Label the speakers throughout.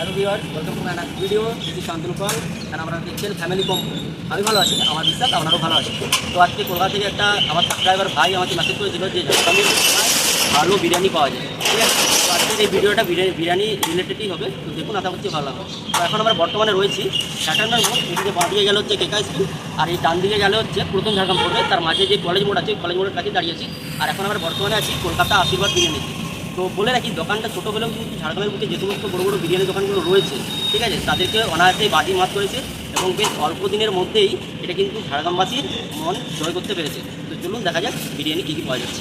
Speaker 1: Hello viewers, welcome to my another video. This is Shantanu Pal আর আপনারা দেখছেন ফ্যামিলি কম। আমি ভালো আছি, আমার বিশ্বাস আপনারাও ভালো আছেন। তো আজকে কলকাতা থেকে একটা আমার সাবস্ক্রাইবার ভাই আমাকে মেসেজ করেছিল যে ঝাড়গ্রামের ভালো বিরিয়ানি পাওয়া যায়, ঠিক আছে। তো আজকের এই ভিডিওটা বিরিয়ানি রিলেটেডই হবে, তো দেখুন আশা করছি ভালো হবে। তো এখন আমরা বর্তমানে রয়েছি শাটারনার মোড়। এদিকে বাঁ দিকে গেলে হচ্ছে কেকা স্কুল, আর এই ডান দিকে গেলে হচ্ছে প্রথম ঝাড়গ্রাম পড়বে। তার মাঝে যে কলেজ মোড় আছে, কলেজ মোড়ের কাছে দাঁড়িয়েছি। আর এখন আমরা বর্তমানে আছি কলকাতা আশীর্বাদ বিরিয়ানি। তো বলে রাখি, দোকানটা ছোটো হলেও কিন্তু ঝাড়গ্রামের বুকে যে সমস্ত বড়ো বড়ো বিরিয়ানি দোকানগুলো রয়েছে, ঠিক আছে, তাদেরকে অনায়াসেই বাজি মাত করেছে এবং বেশ অল্প দিনের মধ্যেই এটা কিন্তু ঝাড়গ্রামবাসীর মন জয় করতে পেরেছে। তো চলুন দেখা যাক বিরিয়ানি কী কী পাওয়া যাচ্ছে।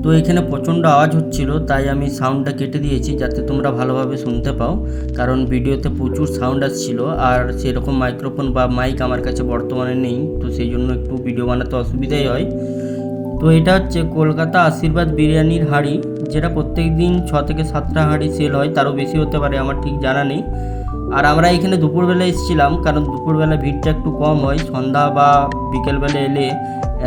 Speaker 2: তো এখানে প্রচণ্ড আওয়াজ হচ্ছিল, তাই আমি সাউন্ডটা কেটে দিয়েছি যাতে তোমরা ভালোভাবে শুনতে পাও, কারণ ভিডিওতে প্রচুর সাউন্ড আসছিল আর সেরকম মাইক্রোফোন বা মাইক আমার কাছে বর্তমানে নেই, তো সেই জন্য একটু ভিডিও বানাতে অসুবিধাই হয়। তো এটা হচ্ছে কলকাতা আশীর্বাদ বিরিয়ানির হাঁড়ি, যেটা প্রত্যেক দিন 6 থেকে 7টা হাঁড়ি সেল হয়, তারও বেশি হতে পারে, আমার ঠিক জানা নেই। আর আমরা এখানে দুপুরবেলা এসেছিলাম, কারণ দুপুরবেলা ভিড়টা একটু কম হয়। সন্ধ্যা বা বিকেলবেলা এলে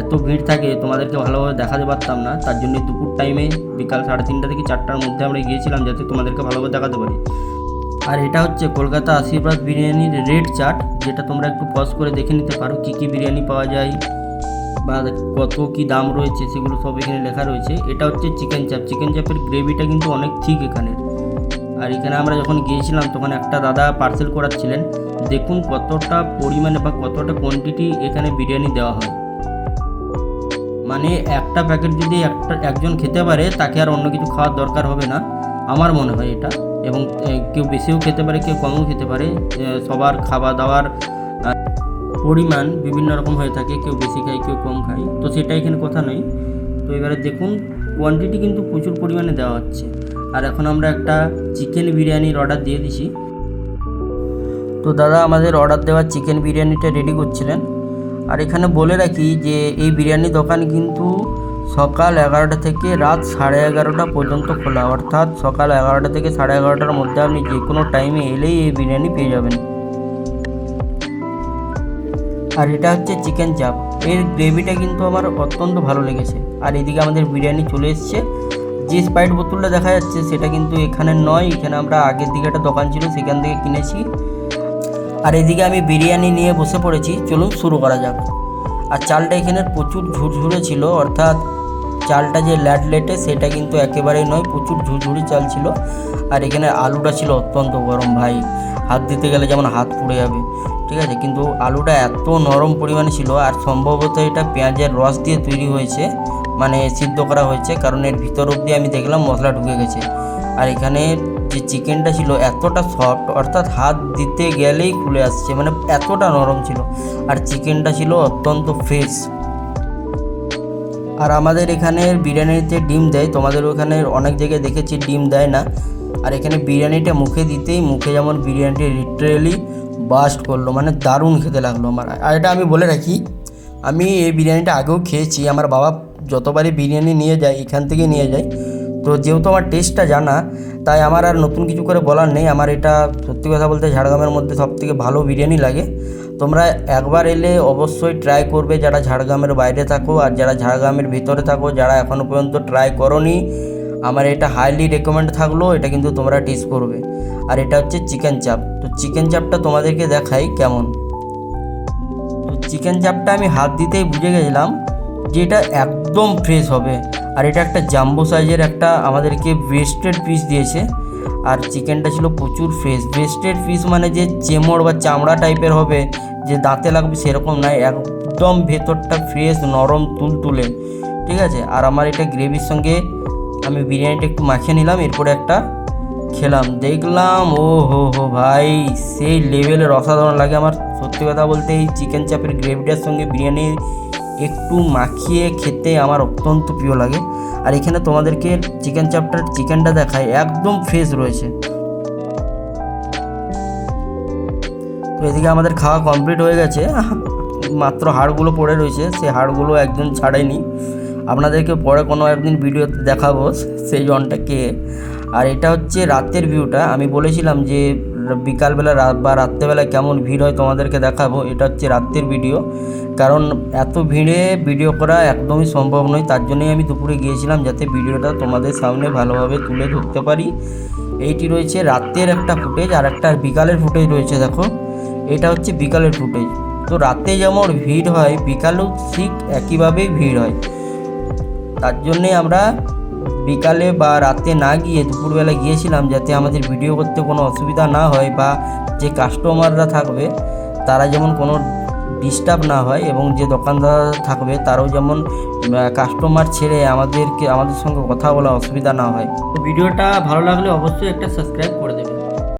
Speaker 2: এত ভিড় থাকে তোমাদেরকে ভালোভাবে দেখাতে পারতাম না, তার জন্য দুপুর টাইমে বিকাল 3:30 থেকে 4টার মধ্যে আমরা গিয়েছিলাম যাতে তোমাদেরকে ভালোভাবে দেখাতে পারি। আর এটা হচ্ছে কলকাতা আশীর্বাদ বিরিয়ানির রেড চার্ট, যেটা তোমরা একটু পজ করে দেখে নিতে পারো কী কী বিরিয়ানি পাওয়া যায় বা কত কি দাম রয়েছে, সেগুলো সব এখানে লেখা রয়েছে। এটা হচ্ছে চিকেন চাপ। চিকেন চাপের গ্রেভিটা কিন্তু অনেক ঠিক এখানে। আর এখানে আমরা যখন গিয়েছিলাম তখন একটা দাদা পার্সেল করাচ্ছিলেন। দেখুন কতটা পরিমাণে বা কতটা কোয়ান্টিটি এখানে বিরিয়ানি দেওয়া হয়। মানে একটা প্যাকেট যদি একজন খেতে পারে, তাকে আর অন্য কিছু খাওয়ার দরকার হবে না, আমার মনে হয় এটা। এবং কেউ বেশিও খেতে পারে, কেউ কমও খেতে পারে। সবার খাওয়া দাওয়ার পরিমাণ বিভিন্ন রকম হয়ে থাকে, কেউ বেশি খায় কেউ কম খায়, তো সেটা এখানে কথা নয়। তো এবারে দেখুন কোয়ান্টিটি কিন্তু প্রচুর পরিমাণে দেওয়া হচ্ছে। আর এখন আমরা একটা চিকেন বিরিয়ানির অর্ডার দিয়ে দিছি। তো দাদা আমাদের অর্ডার দেওয়া চিকেন বিরিয়ানিটা রেডি করছিলেন। আর এখানে বলে রাখি যে এই বিরিয়ানি দোকান কিন্তু সকাল 11টা থেকে রাত 11:30 পর্যন্ত খোলা, অর্থাৎ সকাল 11টা থেকে 11:30টার মধ্যে আপনি যে কোনো টাইমে এলেই এই বিরিয়ানি পেয়ে যাবেন। আর এটা হচ্ছে চিকেন চাপ। এর গ্রেভিটা কিন্তু আমার অত্যন্ত ভালো লেগেছে। আর এদিকে আমাদের বিরিয়ানি চলে এসছে। যে স্প্রাইট বোতলটা দেখা যাচ্ছে সেটা কিন্তু এখানে নয়, এখানে আমরা আগের দিকে একটা দোকান ছিল সেখান থেকে কিনেছি। আর এদিকে আমি বিরিয়ানি নিয়ে বসে পড়েছি, চলুন শুরু করা যাক। আর চালটা এখানে প্রচুর ঝুরঝুরে ছিল, অর্থাৎ চালটা যে ল্যাটলেটে সেটা কিন্তু একেবারেই নয়, প্রচুর ঝুরঝুরি চাল ছিল। আর এখানে আলুটা ছিল অত্যন্ত গরম, ভাই হাত দিতে গেলে যেমন হাত পুড়ে যাবে, ঠিক আছে। কিন্তু আলুটা এত নরম পরিমাণে ছিল, আর সম্ভবত এটা পেঁয়াজের রস দিয়ে তৈরি হয়েছে, মানে সিদ্ধ করা হয়েছে, কারণ এর ভিতর অবধি আমি দেখলাম মশলা ঢুকে গেছে। আর এখানে যে চিকেনটা ছিল এতটা সফট, অর্থাৎ হাত দিতে গেলেই খুলে আসছে, মানে এতটা নরম ছিল। আর চিকেনটা ছিল অত্যন্ত ফ্রেশ। আর আমাদের এখানে বিরিয়ানিতে ডিম দেয়, তোমাদের ওখানে অনেক জায়গায় দেখেছি ডিম দেয় না। আর এখানে বিরিয়ানিটা মুখে দিতেই মুখে যেমন বিরিয়ানিটা লিটারেলি বাস্ট করলো, মানে দারুণ খেতে লাগলো আমার। আর এটা আমি বলে রাখি, আমি এই বিরিয়ানিটা আগেও খেয়েছি, আমার বাবা যতবারই বিরিয়ানি নিয়ে যায় এখান থেকে নিয়ে যায়। তো যেহেতু আমার টেস্টটা জানা, তাই আমার আর নতুন কিছু করে বলার নেই। আমার এটা সত্যি কথা বলতে ঝাড়গ্রামের মধ্যে সবথেকে ভালো বিরিয়ানি লাগে। তোমরা একবার এলে অবশ্যই ট্রাই করবে, যারা ঝাড়গ্রামের বাইরে থাকো আর যারা ঝাড়গ্রামের ভিতরে থাকো, যারা এখনও পর্যন্ত ট্রাই করোনি, আমার এটা হাইলি রেকমেন্ড থাকলো, এটা কিন্তু তোমরা টেস্ট করবে। আর এটা হচ্ছে চিকেন চাপ। তো চিকেন চাপটা তোমাদেরকে দেখাই কেমন। তো চিকেন চাপটা আমি হাত দিতেই বুঝে গেছিলাম যে এটা একদম ফ্রেশ হবে। আর এটা একটা জাম্বো সাইজের একটা আমাদেরকে ব্রেস্টেড পিস দিয়েছে। আর চিকেনটা ছিল প্রচুর ফ্রেশ। ব্রেস্টেড পিস মানে যে চেমড় বা চামড়া টাইপের হবে, যে দাঁতে লাগবে সেরকম নয়, একদম ভেতরটা ফ্রেশ নরম তুলতুলে, ঠিক আছে। আর আমার এটা গ্রেভির সঙ্গে আমি বিরিয়ানিটা একটু মাখিয়ে নিলাম, এরপরে একটা খেলাম, দেখলাম ও হো ভাই সেই লেভেলের অসাধারণ লাগে আমার। সত্যি কথা বলতে এই চিকেন চাপের গ্রেভিটার সঙ্গে বিরিয়ানি একটু মাখিয়ে খেতে আমার অত্যন্ত প্রিয় লাগে। আর এখানে তোমাদেরকে চিকেন চাপটার চিকেনটা দেখায়, একদম ফ্রেশ রয়েছে। তো এদিকে আমাদের খাওয়া কমপ্লিট হয়ে গেছে, মাত্র হাড়গুলো পড়ে রয়েছে, সেই হাড়গুলো একজন ছাড়াইনি, আপনাদেরকে পরে কোনো একদিন ভিডিওতে দেখাবো সেই জনটাকে। আর এটা হচ্ছে রাতের ভিউটা। আমি বলেছিলাম যে বিকালবেলা বা রাত্রেবেলা কেমন ভিড় হয় তোমাদেরকে দেখাবো। এটা হচ্ছে রাতের ভিডিও, কারণ এত ভিড়ে ভিডিও করা একদমই সম্ভব নয়, তার জন্যই আমি দুপুরে গিয়েছিলাম যাতে ভিডিওটা তোমাদের সামনে ভালোভাবে তুলে ধরতে পারি। এইটি রয়েছে রাতের একটা ফুটেজ, আর একটা বিকালের ফুটেজ রয়েছে। দেখো এটা হচ্ছে বিকালের ফুটেজ। তো রাতে যেমন ভিড় হয় বিকালেও ঠিক একইভাবেই ভিড় হয়। তার জন্যে আমরা বিকালে বা রাতে না গিয়ে দুপুরবেলা গিয়েছিলাম, যাতে আমাদের ভিডিও করতে কোনো অসুবিধা না হয় বা যে কাস্টমাররা থাকবে তারা যেমন কোনো ডিস্টার্ব না হয়, এবং যে দোকানদার থাকবে তারাও যেমন কাস্টমার ছেড়ে আমাদের সঙ্গে কথা বলা অসুবিধা না হয়। তো ভিডিওটা ভালো লাগলে অবশ্যই একটা সাবস্ক্রাইব করে দেবে।